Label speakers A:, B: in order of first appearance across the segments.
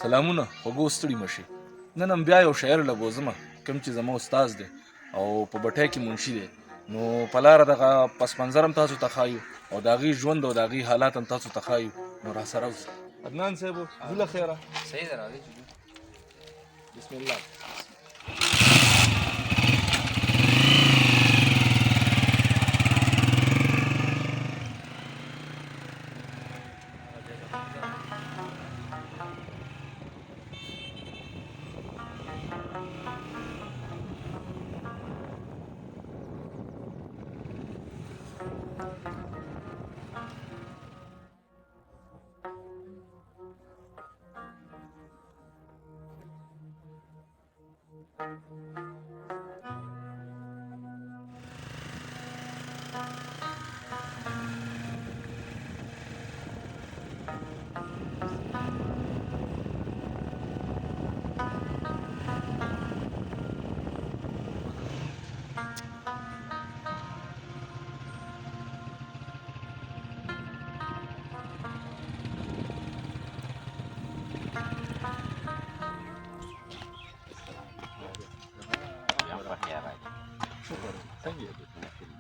A: سلامونه خوږو ستړي مه شئ. نن هم بیا یو شاعر له بوځمه کوم چې زما استاد دی او په بټۍ کې منشي دی. نو په لاره دغه پس منظر هم تاسو ته ښایو او د هغې ژوند او د هغې حالات هم تاسو ته ښایو. نو راسره اوسئ. عدنان صاحب ځو له خیره.
B: صحیح ده راځئ.
A: بسم الله.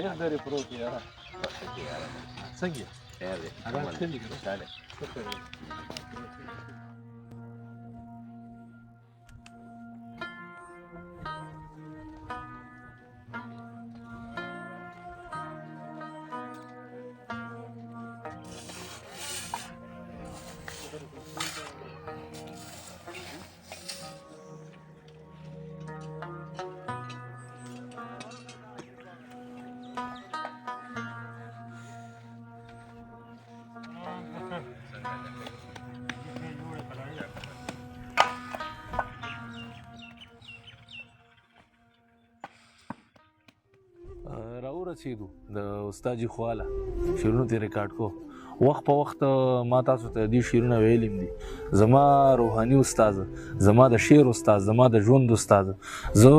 A: ډېر لرې پروت دی یاره. څنګه یې؟
B: خیر دی.
A: ارام ښه دي که نه؟
B: ښه دی.
A: راورسېدو د استاد خواله شعرونو ته ریکارډ کو. وخت په وخت ما تاسو ته دې شعرونه ویلیم دي. زما روحاني استاد، زما د شعر استاد، زما د ژوند استاد. زه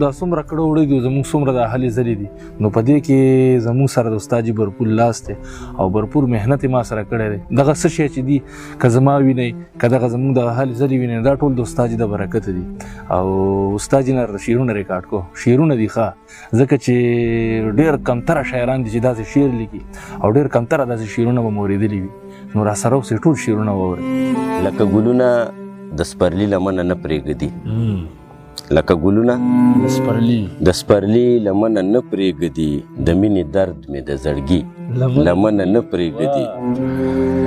A: دا څومره کړه وړي دي زموږ څومره د هلې ځلې دي نو په دې کې زموږ سره د استاد جي برپور لاس دی او برپور محنت یې ما سره کړی دی. دغه څه شی چې دي که زما وینئ که دغه زموږ د هلې ځلې وینئ دا ټول د استاد جي د برکته دي. او استاد جي نه شعرونه ریکارډ کو. شعرونه دي ښه ځکه چې ډېر کمتره شاعران دي چې داسې شعر لیکي او ډېر کمتره داسې شعرونه به مو اورېدلي وي. نو راسره اوسئ ټول شعرونه واورئ.
B: لکه ګلونه د سپرلي لمنه نه پرېږدي. لکه ګلونه د سپرلي لمنه نه پرېږدي. د مینې درد مې د زړګي لمنه نه پرېږدي.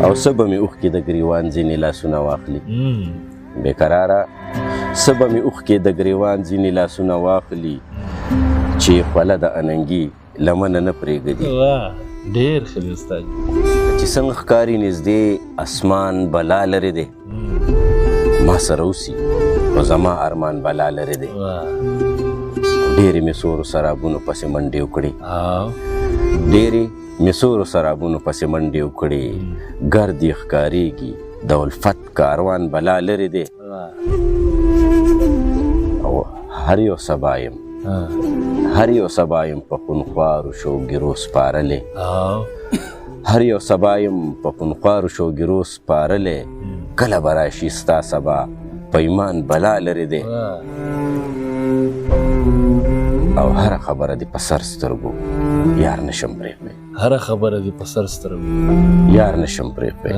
B: او څه به مې اوښکې د ګریوان ځینې لاسونه واخلي. بېقراره څه به مې اوښکې د ګریوان ځینې لاسونه واخلي چې خوله د اننګي لمنه نه پرېږدي.
A: ډېر ښه دی استاد.
B: چې څنګه ښکاري نږدې اسمان بلا لرې دی ما سره اوسي خو زما ارمان بلا لرې دی. ډېرې مې سورو سرابونو پسې منډې وکړې. ډېرې مې سورو سرابونو پسې منډې وکړې. ګرد یې ښکارېږي د الفت کاروان بلا لرې دی. او هر یو سبا یم په خونخوارو شوګیرو سپارلی. هر یو سبا یم په خونخوارو شوګیرو سپارلی. کله به راشي ستا سبا په ایمان بلا لرې دی. او هره خبره دې په سر سترګو یار نشم پرېښوی.
A: هره خبره دې په سر سترګو
B: یار نشم پرېښوی.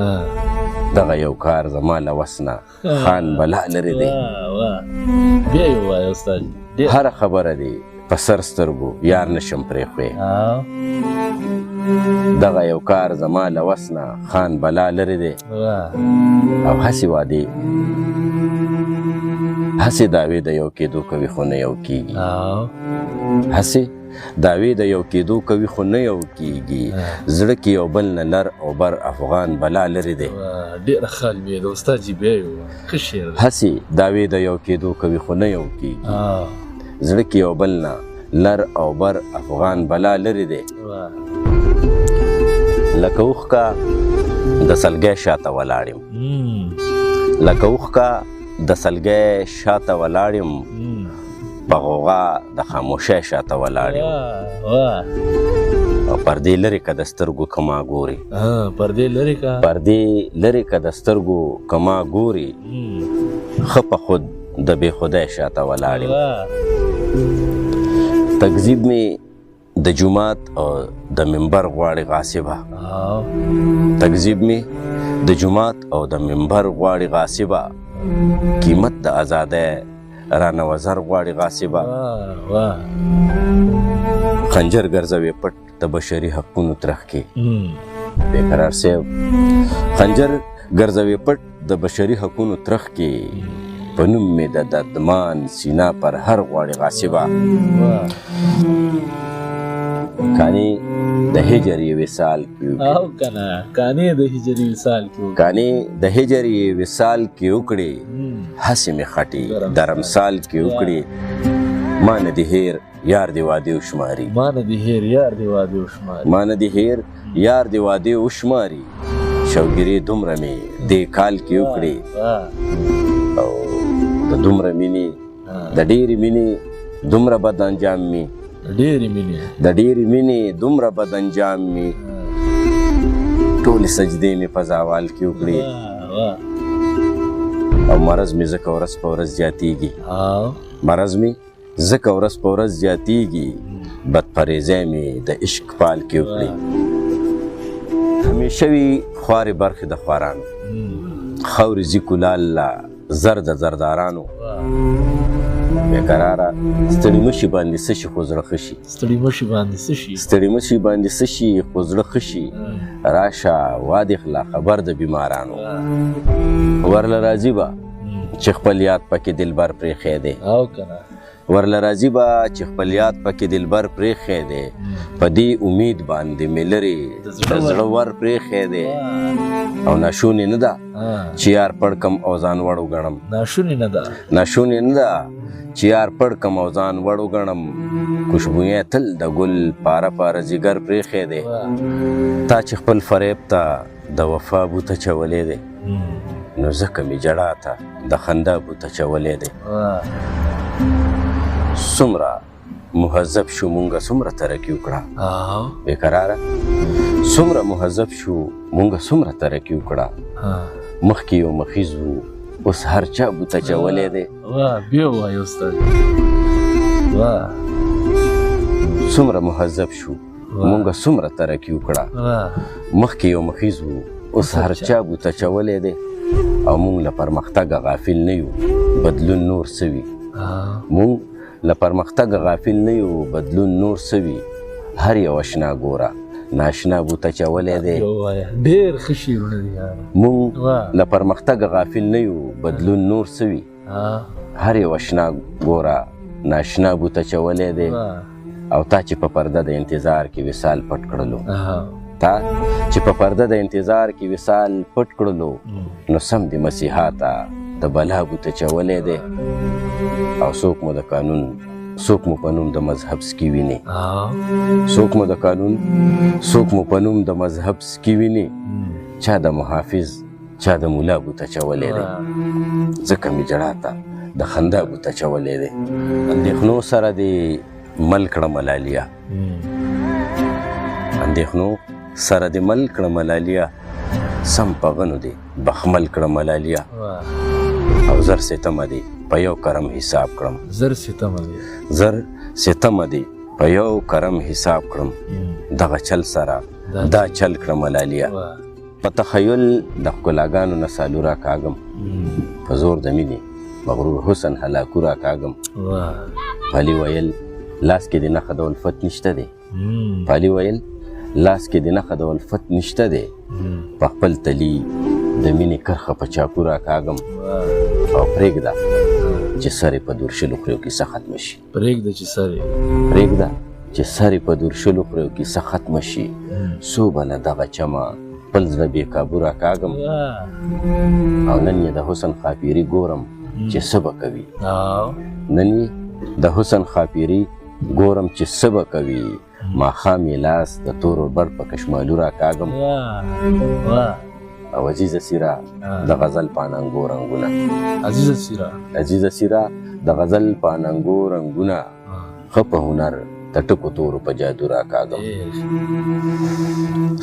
B: دغه یو کار زما له وس نه خان بلا لرې دی.
A: بیا یې ووایه استاد.
B: هره خبره دې په سر سترګو یار نشم پرېښوی. دغه یو کار زما له وس نه خان بلا لرې دی. او هسې وعدې هسې دعوې د یو کېدو کوي خو نه یو کېږي. هسې دعوې د یو کېدو کوي خو نه یو کېږي. زړه کې یو بل نه لر او بر افغان بلا لرې دی.
A: ډېره ښه لویه ده استاد جي. بیا یې ووایه ښه شعر دی.
B: هسې دعوې د یو کېدو کوي خو نه یو کېږي. زړه کې یو بل نه لر او بر افغان بلا لرې دی. لکه اوښکه د سلګۍ شاته ولاړ یم. لکه اوښکه د سلګۍ شاته ولاړ یم. په غوغا د خاموشۍ شاته ولاړ یم. او پردې لرې که د سترګو کما ګوري
A: پردې لرې که
B: پردې لرې که د سترګو کما ګوري ښه په خود د بې خدای شاته ولاړ یم تکذیب مې د جومات او د منبر غواړي غاصبه تکذیب مې د جومات او د منبر غواړي غاصبه قیمت د آزادۍ رانه وزر غواړي غاصبه خنجر ګرځوي پټ د بشري حقونو ترخ کې بېقرار صاحب خنجر ګرځوي پټ د بشري حقونو ترخ کې په نوم مې د دردمان سینا پر هر غواړي غاصبه کانی د هجر یې وصال کې کانی د هجر یې وصال کې وکړې هسې مې خټې د رمسال کې وکړې ما نه دې هیر یار دې واده وشماري ما نه دې هیر یار دې واده وشماري شوګیرې دومره مې دې کال کې وکړې او د دومره مینې د ډېرې مینې دومره بد انجام مې د ډېرې مینې دومره بد انجام مې ټولې سجدې مې په زوال کې وکړې او مرض مې ځکه ورځ په ورځ زیاتېږي بدپریزۍ مې د عشق پال کې وکړې همیشه وي خوارې برخې د خوارانو خاورې ځي کلال له زر د زردارانو بېقراره ستړي مشي باندې څه شي خو زړه ښه شي خو زړه ښه شي راشه وادې خلا خبر د بیمارانو ورله راځي به چې خپل یاد پکې دلبر پرېښی دی په دې امید باندې مې لرې د زړه ور پرېښی دی او ناشونې نه ده چې یار پړ کم او ځان وړ وګڼم خوشبویې تل د ګل پاره پاره جګر پرېښی دی تا چې خپل فریب ته د وفا بوته چولی دی نو ځکه مې ژړا ته د خندا بوته چولی دی څومره مهذب شو مونږه څومره ترقي وکړه بېقراره څومره مهذب شو مونږه څومره ترقي وکړه مخکې یو مخیز وو اوس هر چا بوته چولی دی څومره مهذب شو مونږه څومره ترقي وکړه مخکې یو مخیز وو اوس هر چا بوته چولی دی او مونږ له پرمختګه غافل نه یو بدلون نور سوي بدلون نور سوي هر یو اشنا ګوره ناشنا بوته چولی دی مونږ له پرمختګه غافل نه یو بدلون نور سوي هر یو اشنا ګوره ناشنا بوته چولی دی او تا چې په پرده د انتظار کې وصال پټ کړلو نو سم د مسیحا ته د بلا بوته چولی دی او څوک مو په نوم د مذهب سکي ویني چا د محافظ چا د ملا بوته چولی دی ځکه مې ژړا ته د خندا بوته چولی دی اندېښنو سره دې مل کړه ملالیا سم په غنو دې بخمل کړه ملالیا او زر ستمه دې په یو کرم حساب کړم دغه چل سره دا چل کړه ملالیا په تخیل د ښکلاګانو نه سالو را کاږم په زور د مینې مغرور حسن هلاکو را کاږم پالي ویل لاس کې د نښه د الفت نشته دی په خپل تلي د مینې کرښه په چاقو را کاږم او پرېږده چې سر په دورشلو خریو کې څه ختمه شي څو به له دغه چمه خپل زړه بې کابو را کاږم او نن یې د حسن خاپیري ګورم چې څه به کوي ماښام یې لاس د تورو بر په کشمالو را کاږم او عزیزه سیره د غزل پانانګو رنګونه ښه په هنر د ټکو تورو په جادو راکاږم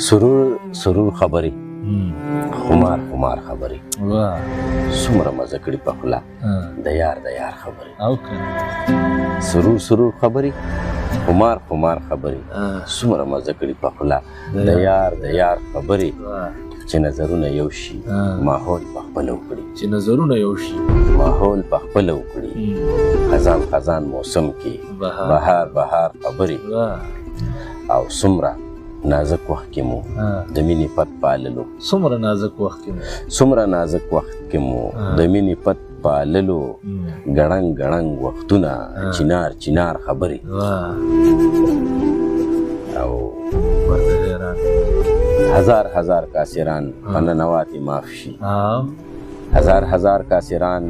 B: سرور سرور خبرې خمار خمار خبرې څومره مزه کړي په خوله د یار د یار خبرې سرور سرور خبرې خمار خمار خبرې څومره مزه کړي په خوله د یار د یار خبرې چې نظرونه یو شي ماحول په خپله وکړي
A: چې نظرونه یو شي
B: ماحول په خپله وکړي خزان خزان موسم کې بهار بهار خبرې او څومره نازک وخت کې مو د مینې پت پاللو
A: څومره نازک وخت کې مو
B: څومره نازک وخت کې مو د مینې پت پاللو ګړنګ ګړنګ وختونه چنار چنار خبرې او هزار هزار کاسران په ننواتې معاف شي هزار هزار کاسران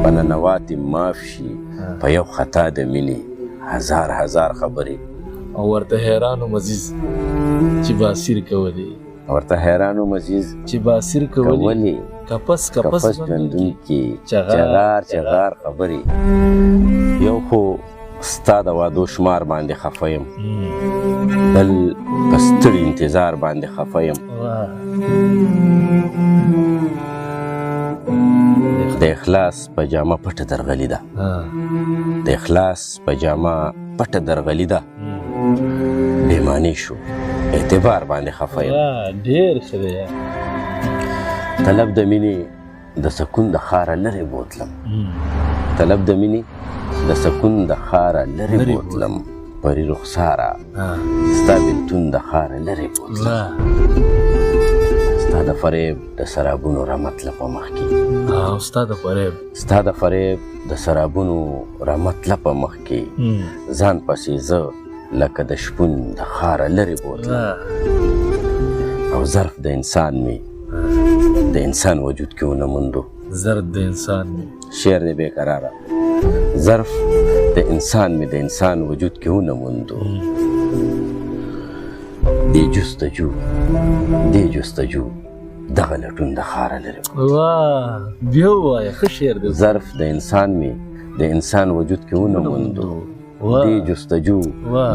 B: په ننواتې معاف شي په یو خطا د مینې هزار هزار خبرې
A: او ورته حیران و مزیز چې باسیر کولې
B: ورته حیران و مزیز
A: چې باسیر کولې کپس کپس
B: ژوندونکي چغار چغار خبرې یو خو ستا د وعدو شمار باندې خفه یم بل په ستړي انتظار باندې خفه یم د اخلاص په جامه پټه درغلي ده د اخلاص په جامه پټه درغلي ده بېماني شو اعتبار باندې خفه یم
A: ډېر ښه دی
B: طلب د مینې د سکون د ښاره لرې بوتلم طلب د مینې د سکون د ښاره لرې بوتلم پري رخساره ستا بېلتون د ښاره لرې بوتلم ستا د فریب د سرابونو رامتله په مخ کې
A: ستا د فریب
B: ستا د فریب د سرابونو رامتله په مخ کې ځان پسې زه لکه د شپون د ښاره لرې بوتلم او ظرف د انسان مې د انسان وجود کې ونه موندو
A: ظرف د انسان مې
B: شعر دی بېقراره ظرف د انسان مې د انسان وجود کې ونه موندو دې جستجو دغه لټون د ښاره لرې
A: بیا ووایه ښه شعر دی
B: ظرف د انسان مې د انسان وجود کې ونه موندو دې جستجو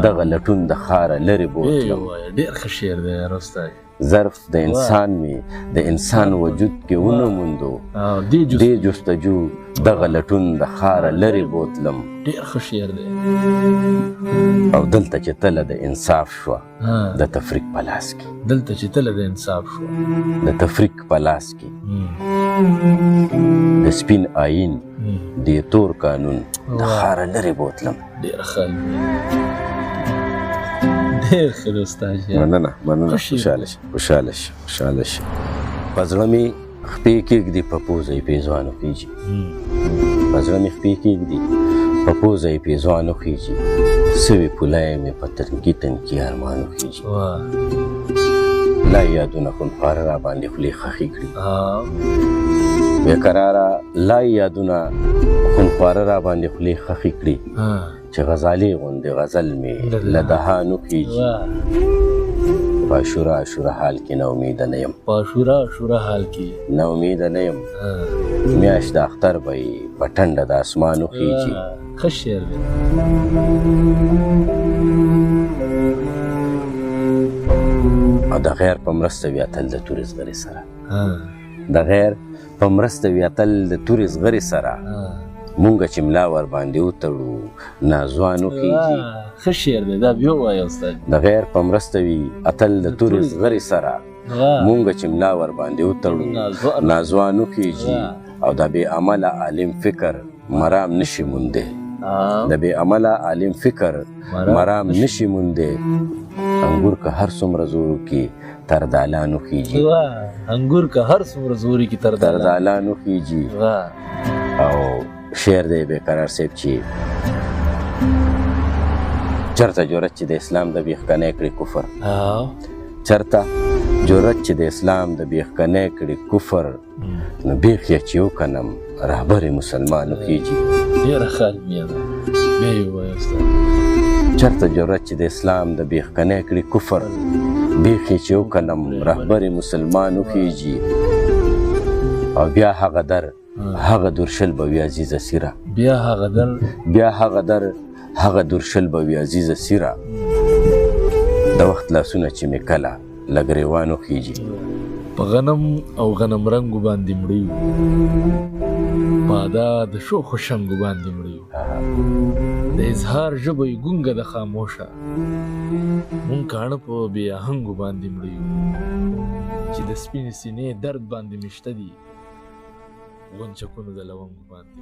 B: دغه لټون د ښاره لرې بوتلم
A: ډېر ښه شعر دی یار استاد
B: ظرف د انسان مې د انسان وجود کې ونه موندو دې جستجو دغه لټون د ښاره لرې بوتلم
A: ډېر ښه شعر دی
B: او دلته چې تله د انصاف شوه د تفریق په لاس کې
A: دلته چې تله د انصاف شوه
B: د تفریق په لاس کې د سپین آیین د تور قانون د ښاره لرې بوتلم
A: ډېر ښه ډېر ښه دی استاد
B: مننه خوشحاله شي په زړه مې خپې کېږدي په پوزه یې پېزوان وخېږي په زړه مې خپې کېږدي په پوزه یې پېزوان وخېږي سوې پولی مې په تنکي تنکي ارمان وخېږي لا یادونه خونخواره را باندې خولې خښې کړي بېقراره لا یادونه خونخواره را باندې خولې خښې کړي چې غزالې غوندې غزل مې له دهانو خېږي په شوره شوره حال کې نه امیده نه یم
A: په شوره شوره حال کې
B: نه امیده نه یم میاشت د اختر به یې په ټنډه د اسمانو خېږي
A: ښه شعر دی
B: او د غیر په مرسته وي اتل د تورې زغرې سره د غیر په مرسته وي اتل د تورې زغرې سره مونږه چې ملا ور باندې وتړو نازوانو خېږي
A: ښه شعر دی دا بیا ووایه استاد
B: د غیر په مرسته وي اتل د تورې زغرې سره مونږه چې ملا ور باندې وتړو نازوانو خېږي او د بې عمله عالم فکر مرام نشي مونده د بې عمله عالم فکر مرام نشي مونده انګور که هر څومره زور کې تر دالانو خېږي
A: انګور که هر څومره زور کې تر
B: دالانو خېږي او شعر دی بېقرار صاحب چې چرته جرأت چې د اسلام د بیخکنی کړي کفر چرته جرأت چې د اسلام د بیخکنی کړي کفر نو بیخ یې چې وکنم رهبر مسلمانو خېږي
A: ډېره ښه المیه ده بیا یې ووایه استاد
B: چرته جرأت چې د اسلام د بیخکنی کړي کفر بیخ یې چې وکنم رهبر مسلمانو خېږي او بیا هغه در هغه درشل به وي عزیزه سیره
A: بیا هغه در
B: هغه درشل به وي عزیزه سیره د وخت لاسونه چې مې کله له ګریوان وخیږي
A: په غنم او غنم رنګو باندې مړی یو په ادا د شوخو شنګو باندې مړی یو د اظهار ژبه یې ګونګه د خاموشه مونږ کاڼه په بې آهنګو باندې مړی یو چې د سپینې سینې درد باندې مې شته دي غونچکونو د لونګو باندې